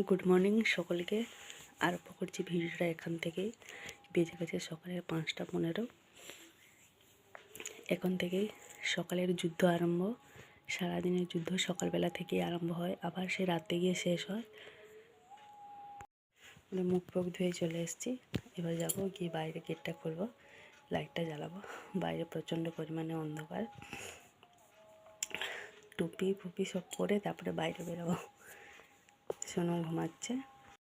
Good morning সকলকে। আরম্ভ করছি ভিডিওটা এখান থেকেই। বেজে গেছে সকালের 5টা 15। এখন থেকেই সকালের যুদ্ধ আরম্ভ। সারাদিনের যুদ্ধ সকালবেলা থেকেই আরম্ভ হয়, আবার সে রাতে গিয়ে শেষ হয়। মুখ টুক ধুয়ে চলে এসেছি। এবার যাবো গিয়ে বাইরে গেটটা খুলবো, লাইটটা জ্বালাবো। বাইরে প্রচণ্ড পরিমাণে অন্ধকার। টুপি ফুপি সব পরে তারপরে বাইরে বেরোবো। সোনু ঘুমাচ্ছে।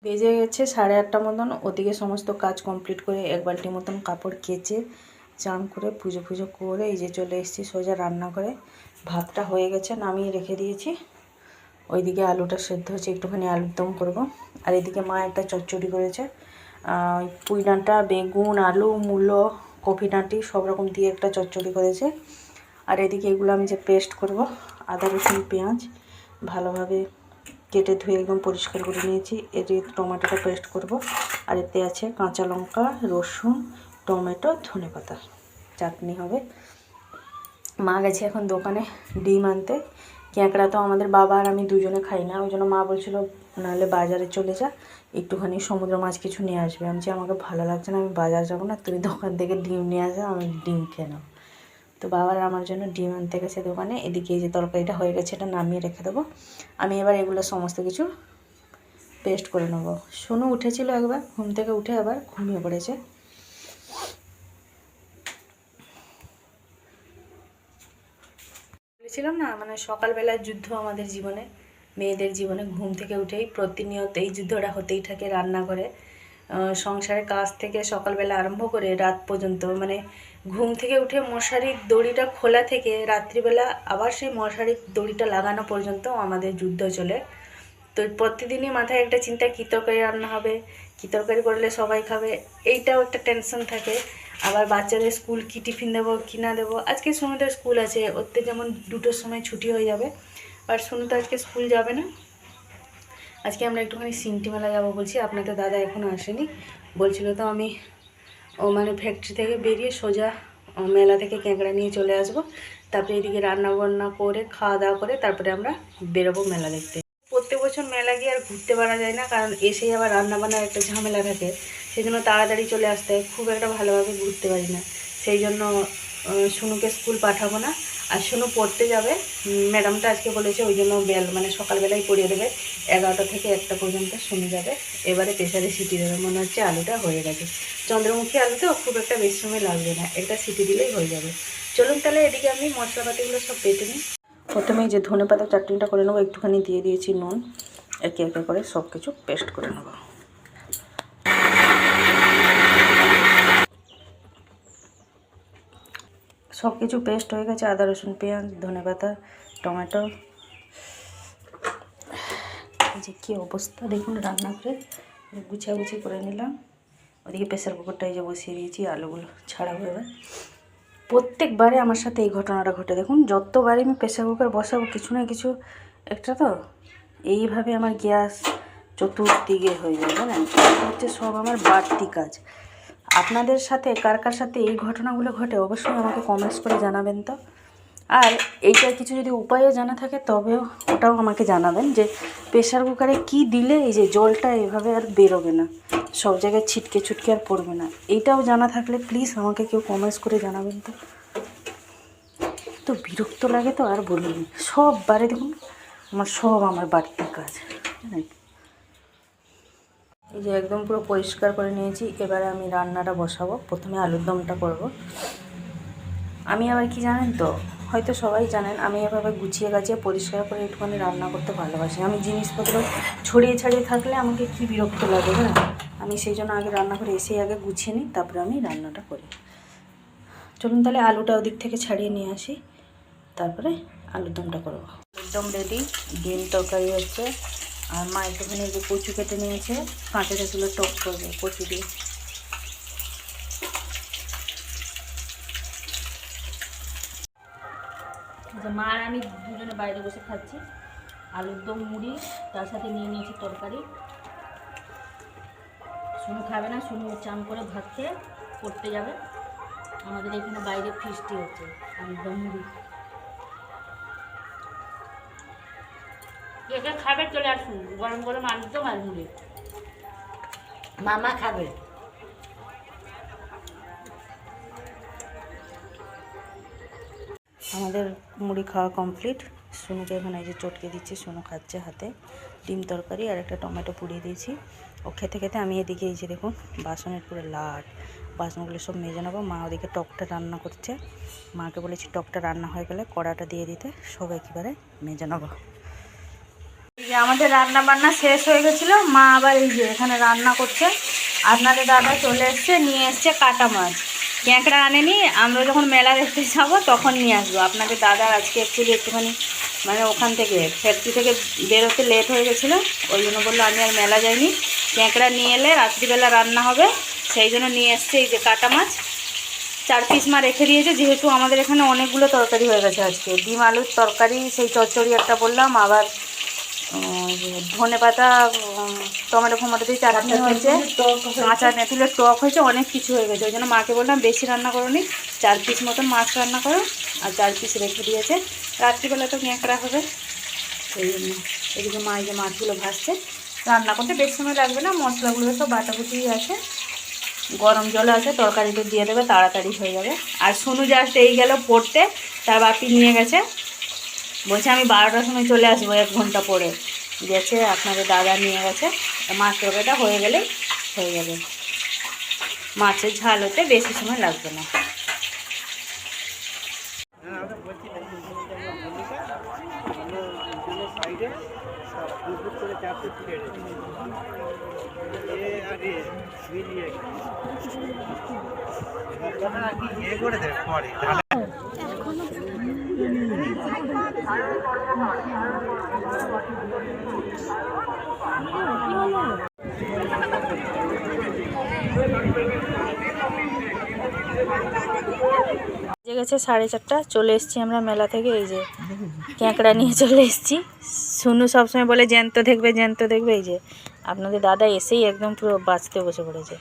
বেজে গেছে 8:30 মতন। ওদিকে সমস্ত কাজ কমপ্লিট করে এক বালতি মতন কাপড় কেচে চান করে পুজো করে এই যে চলে এসেছি সোজা রান্না করে। ভাতটা হয়ে গেছে, নামিয়ে রেখে দিয়েছি। ওইদিকে আলুটা সেদ্ধ হচ্ছে, একটুখানি আলুর দম করবো। আর এদিকে মা একটা চচ্চড়ি করেছে, পুঁই ডাঁটা, বেগুন, আলু, মূলো, কপি ডাঁটি সব রকম দিয়ে একটা চচ্চড়ি করেছে। আর এদিকে এগুলো আমি যে পেস্ট করব, আদা রসুন পেঁয়াজ ভালোভাবে কেটে ধুয়ে একদম পরিষ্কার করে নিয়েছি। এতে টমেটোটা পেস্ট করব। আর এতে আছে কাঁচা লঙ্কা, রসুন, টমেটো, ধনেপাতা, চাটনি হবে। মা গেছে এখন দোকানে ডিম আনতে। ক্যাঁকড়া তো আমাদের বাবা আর আমি দুজনে খাই না, ওই জন্য মা বলছিল নাহলে বাজারে চলে যা, একটুখানি সমুদ্র মাছ কিছু নিয়ে আসবে। আমি যে আমাকে ভালো লাগছে না, আমি বাজার যাবো না, তুমি দোকান থেকে ডিম নিয়ে আসো, আমি ডিম খেয়ে নেবো। তো বাবার আমার জন্য ডিম আনতে গেছে দোকানে। এদিকে এই যে তরকারিটা হয়ে গেছে, এটা নামিয়ে রেখে দেবো। আমি এবার এগুলো সমস্ত কিছু পেস্ট করে নেবো। সোনু উঠেছিল একবার, ঘুম থেকে উঠে আবার ঘুমিয়ে পড়েছে। বলেছিলাম না, মানে সকালবেলার যুদ্ধ আমাদের জীবনে, মেয়েদের জীবনে ঘুম থেকে উঠেই প্রতিনিয়ত এই যুদ্ধটা হতেই থাকে। রান্নাঘরে সংসারের কাজ থেকে সকালবেলা আরম্ভ করে রাত পর্যন্ত, মানে ঘুম থেকে উঠে মশারির দড়িটা খোলা থেকে রাত্রিবেলা আবার সেই মশারির দড়িটা লাগানো পর্যন্ত আমাদের যুদ্ধ চলে। তো প্রতিদিনই মাথায় একটা চিন্তা, কী তরকারি রান্না হবে, কী তরকারি করলে সবাই খাবে, এইটাও একটা টেনশন থাকে। আবার বাচ্চাদের স্কুল কি টিফিন দেবো কি না দেবো। আজকে সোনুদের স্কুল আছে, ওতে যেমন 2টোর সময় ছুটি হয়ে যাবে, আর সোনু তো আজকে স্কুল যাবে না। আজকে আমরা একটুখানি সিমটি মেলা যাবো বলছি। আপনাদের দাদা এখনও আসেনি, বলছিল তো আমি মানে ফ্যাক্টরি থেকে বেরিয়ে সোজা মেলা থেকে ক্যাঁকড়া নিয়ে চলে আসবো। তারপরে এদিকে রান্না বান্না করে খাওয়া দাওয়া করে তারপরে আমরা বেরোবো মেলা দেখতে। প্রত্যেক বছর মেলা গিয়ে আর ঘুরতে পারা যায় না, কারণ এসেই আবার রান্নাবান্নার একটা ঝামেলা থাকে। সেই জন্য তাড়াতাড়ি চলে আসতে হয়, খুব একটা ভালোভাবে ঘুরতে পারি না। সেই জন্য সোনুকে স্কুল পাঠাবো না। আর সোনু পড়তে যাবে, ম্যাডামটা আজকে বলেছে, ওই জন্য মানে সকালবেলায় পড়িয়ে দেবে। 11টা থেকে 1টা পর্যন্ত সোনু যাবে। এবারে প্রেসারে সিটি দেবে, মনে হচ্ছে আলুটা হয়ে গেছে। চন্দ্রমুখী আলু তো খুব একটা বেশি সময় লাগবে না, একটা সিটি দিলেই হয়ে যাবে। চলুন তাহলে এদিকে আমি মশলাপাতিগুলো সব বেটে নিই। প্রথমেই যে ধনেপাতা চাটনিটা করে নেবো, একটুখানি দিয়ে দিয়েছি নুন। একে একে করে সব কিছু পেস্ট করে নেব। সব কিছু পেস্ট হয়ে গেছে, আদা রসুন পেঁয়াজ ধনেপাতা টমেটো। এই যে কী অবস্থা দেখুন, রান্না করে গুছাগুছি করে নিলাম। ওদিকে প্রেসার কুকারটা এই যে বসিয়ে দিয়েছি, আলুগুলো ছাড়াবো এবার। প্রত্যেকবারে আমার সাথে এই ঘটনাটা ঘটে। দেখুন যতবারই আমি প্রেসার কুকার বসাবো কিছু না কিছু একটা তো এইভাবে আমার গ্যাস চতুর্দিকে হয়ে যায়, জানেন। হচ্ছে সব আমার বাড়তি কাজ। আপনাদের সাথে কার কার সাথে এই ঘটনাগুলো ঘটে অবশ্যই আমাকে কমেন্টস করে জানাবেন তো। আর এইটার কিছু যদি উপায়ও জানা থাকে তবেও ওটাও আমাকে জানাবেন, যে প্রেসার কুকারে কি দিলে এই যে জলটা এভাবে আর বেরোবে না, সব জায়গায় ছিটকে ছুটকে আর পড়বে না। এইটাও জানা থাকলে প্লিজ আমাকে কেউ কমেন্টস করে জানাবেন তো। তো বিরক্ত লাগে তো আর বলিনি, সব বারে দেখুন আমার বাড়তি কাজ, জানেন। এই যে একদম পুরো পরিষ্কার করে নিয়েছি। এবারে আমি রান্নাটা বসাবো। প্রথমে আলুর দমটা করব। আমি আবার কি জানেন তো, হয়তো সবাই জানেন, আমি এভাবে গুছিয়ে গাছিয়ে পরিষ্কার করে একটুখানি রান্না করতে ভালোবাসি। আমি জিনিসপত্র ছড়িয়ে ছাড়িয়ে থাকলে আমাকে কি বিরক্ত লাগে না। আমি সেই জন্য আগে রান্না করে এসেই আগে গুছিয়ে নিই, তারপরে আমি রান্নাটা করি। চলুন তাহলে আলুটা ওদিক থেকে ছাড়িয়ে নিয়ে আসি, তারপরে আলুর দমটা করবো। আলুর দম রেডি, ডিম তরকারি হচ্ছে। আর মা একটুখানি যে কচু কেটে নিয়েছে, কাঁচা কাঁচুলো টক করবে কচু দিয়ে। মা আর আমি দুজনে বাইরে বসে খাচ্ছি। আলুর দম মুড়ি, তার সাথে নিয়ে নিয়েছি তরকারি। সোনু খাবে না, সোনু চান করে ভাত খেয়ে পড়তে যাবে। আমাদের এখানে বাইরে ফিস্টি হচ্ছে, আলুর দম মুড়ি। কে কে খাবে চলে আসুন, গরম গরম আলু তো মাছ মুড়ি মামা খাবে। আমাদের মুড়ি খাওয়া কমপ্লিট। সোনুকে এখানে এই যে চটকে দিচ্ছি, সোনু খাচ্ছে হাতে। ডিম তরকারি আর একটা টমেটো পুড়িয়ে দিয়েছি। ও খেতে খেতে আমি এদিকে এই যে দেখুন বাসনের পুরো লাট, বাসনগুলো সব মেজে নেবো। মা ওদিকে টকটা রান্না করছে। মাকে বলেছি টকটা রান্না হয়ে গেলে কড়াটা দিয়ে দিতে, সব একেবারে মেজে নেবো। এই যে আমাদের রান্না বান্না শেষ হয়ে গেছিলো। মা আবার এই যে এখানে রান্না করছে। আপনাদের দাদা চলে এসছে, নিয়ে এসছে কাটা মাছ। ক্যাঁকড়া আনেনি, আমরা যখন মেলা দেখতে যাবো তখন নিয়ে আসবো। আপনাদের দাদার আজকে একটুখানি মানে ওখান থেকে ফ্যাক্টরি থেকে বেরোতে লেট হয়ে গেছিলো, ওই জন্য বললো আমি আর মেলা যাইনি, ক্যাঁকড়া নিয়ে এলে রাত্রিবেলা রান্না হবে, সেই জন্য নিয়ে এসছে এই যে কাটা মাছ। 4 পিস মা রেখে দিয়েছে, যেহেতু আমাদের এখানে অনেকগুলো তরকারি হয়ে গেছে আজকে। ডিম আলুর তরকারি, সেই চচ্চড়ি একটা বললাম, আবার ধনে পাতা টমেটো ফমেটো দিয়ে চাটনি হয়েছে, কাঁচা তেঁতুলের টক হয়েছে, অনেক কিছু হয়ে গেছে। ওই জন্য মাকে বললাম বেশি রান্না করো নি, 4 পিস মতন মাছ রান্না করো, আর 4 পিস রেখে দিয়েছে। রাত্রিবেলা তো ক্যাঁকড়া হবে, সেই জন্য এদিকে মা এই যে মাছগুলো ভাজছে। রান্না করতে বেশি সময় লাগবে না, মশলাগুলো সব বাটাবুটি আছে, গরম জল আছে, তরকারিতে দিয়ে দেবে, তাড়াতাড়ি হয়ে যাবে। আর সোনু জাস্ট এই গেল পড়তে, তার বাপি নিয়ে গেছে, বলছে আমি 12টার সময় চলে আসবো, 1 ঘন্টা পরে গেছে। আপনাদের দাদা নিয়ে গেছে। মাছ তরকারিটা হয়ে গেলেই হয়ে যাবে। মাছের ঝাল হতে বেশি সময় লাগবে না। গেছে 4:30, চলে এসেছি আমরা মেলা থেকে। এই যে ক্যাঁকড়া নিয়ে চলে এসেছি। সোনু সবসময় বলে জ্যান্ত দেখবে জ্যান্ত দেখবে, এই যে আপনাদের দাদা এসেই একদম পুরো বাঁচতে বসে পড়েছে।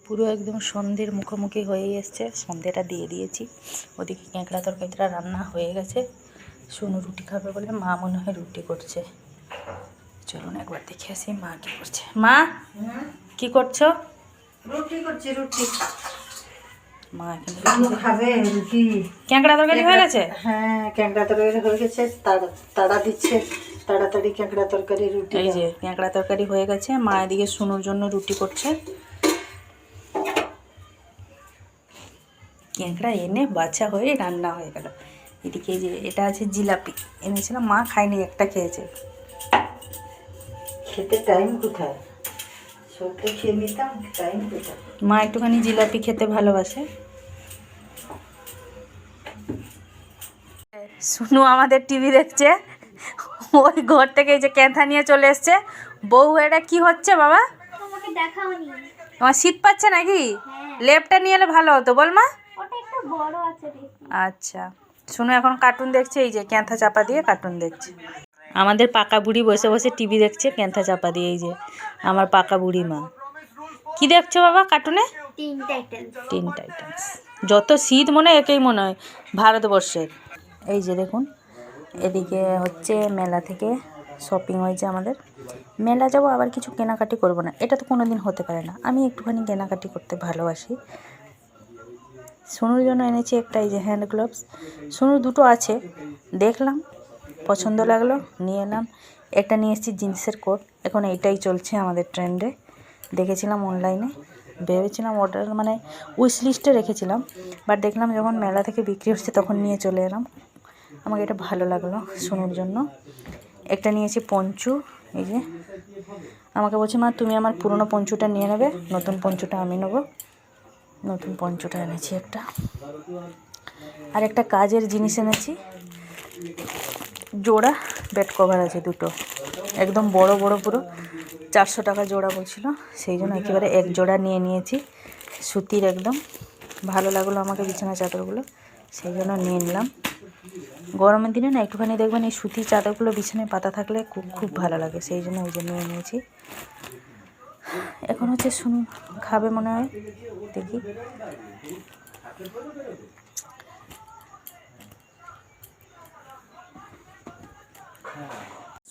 পুরো একদম সন্ধ্যের মুখোমুখি হয়ে এসছে, সন্ধ্যেটা দিয়ে দিয়েছি। ওদিকে ক্যাঁকড়া তরকারিটা রান্না হয়ে গেছে। সোনু রুটি খাবে বলে মা মনে হয় রুটি করছে। চলুন একবার দেখে আসি মা কি করছে। মা কি করছো? রুটি করছি, রুটি মা এখানে খাবে রুটি। ক্যাঁকড়া তরকারি হয়ে গেছে? হ্যাঁ, ক্যাঁকড়া তরকারি হয়ে গেছে, তাড়া দিচ্ছে, তাড়াতাড়ি ক্যাঁকড়া তরকারি রুটি। এই যে ক্যাঁকড়া তরকারি হয়ে গেছে, মা এদিকে সোনুর জন্য রুটি করছে। ক্যাঁকড়া এনে বাছা হয়ে রান্না হয়ে গেল। এদিকে এই যে এটা আছে জিলাপি, এনেছিলাম, মা খায়নি, একটা খেয়েছে। খেতে টাইম কোথায়, সত্যি খেয়ে নিতাম, টাইম কোথায়। মা একটুখানি জিলাপি খেতে ভালোবাসে। সোনু আমাদের টিভি দেখছে, ওই ঘর থেকে এই যে ক্যাঁথা নিয়ে চলে এসছে। বউ এটা কি হচ্ছে বাবা? তোমাকে দেখাওনি। তোমার শীত পাচ্ছে নাকি? লেপটা নিয়ে এলে ভালো হতো, বল মা। ওটা একটু বড় আছে বেশি। আচ্ছা, সোনু এখন কার্টুন দেখছে, এই যে ক্যাঁথা চাপা দিয়ে কার্টুন দেখছে। আমাদের পাকা বুড়ি বসে বসে টিভি দেখছে ক্যাঁথা চাপা দিয়ে। এই যে আমার পাকা বুড়ি মা। কি দেখছো বাবা কার্টুনে? Teen Titans. Teen Titans. যত শীত মনে হয় একেই মনে হয় ভারতবর্ষের। এই যে দেখুন এদিকে হচ্ছে মেলা থেকে শপিং হয়েছে আমাদের। মেলা যাব আবার কিছু কেনাকাটি করব না, এটা তো কোনো দিন হতে পারে না। আমি একটুখানি কেনাকাটি করতে ভালোবাসি। সোনুর জন্য এনেছি একটা এই যে হ্যান্ড গ্লোভস। সোনুর দুটো আছে, দেখলাম পছন্দ লাগলো নিয়ে এলাম। একটা নিয়ে এসেছি জিন্সের কোট, এখন এইটাই চলছে আমাদের ট্রেন্ডে। দেখেছিলাম অনলাইনে, ভেবেছিলাম অর্ডার মানে উইশ লিস্টে রেখেছিলাম, বাট দেখলাম যখন মেলা থেকে বিক্রি হচ্ছে তখন নিয়ে চলে এলাম। আমাকে এটা ভালো লাগলো সোনুর জন্য। একটা নিয়েছি পঞ্চু, এই যে আমাকে বলছে মা তুমি আমার পুরনো পঞ্চুটা নিয়ে নেবে, নতুন পঞ্চুটা আমি নেবো। নতুন পঞ্চুটা এনেছি একটা। আর একটা কাজের জিনিস এনেছি, জোড়া বেড কভার আছে দুটো, একদম বড় বড়, পুরো 400 টাকা জোড়া বলছিল, সেই জন্য একেবারে এক জোড়া নিয়ে নিয়েছি। সুতির একদম ভালো লাগলো আমাকে বিছানা চাদরগুলো, সেই জন্য নিয়ে নিলাম। গরমের দিনে না একটুখানি দেখবেন এই সুতির চাদরগুলো বিছানায় পাতা থাকলে খুব খুব ভালো লাগে, সেই জন্য ওই জন্য নিয়ে নিয়েছি। এখন হচ্ছে শুনুন খাবে মনে হয়, দেখি।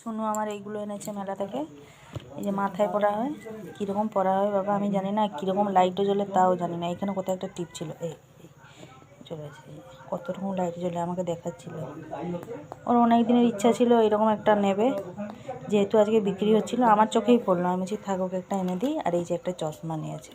শুনু আমার এইগুলো এনেছে মেলা থেকে, এই যে মাথায় পরা হয়। কীরকম পরা হয় বাবা আমি জানি না, কীরকম লাইটও জ্বলে তাও জানি না। এখানে কোথাও একটা টিপ ছিল, এই চলে আসে, কত রকম লাইট জ্বলে আমাকে দেখাচ্ছিল। ওর অনেক দিনের ইচ্ছা ছিল এরকম একটা নেবে, যেহেতু আজকে বিক্রি হচ্ছিল আমার চোখেই পড়লো। আমি বলছি থাকুক একটা এনে দিই। আর এই যে একটা চশমা নিয়েছে।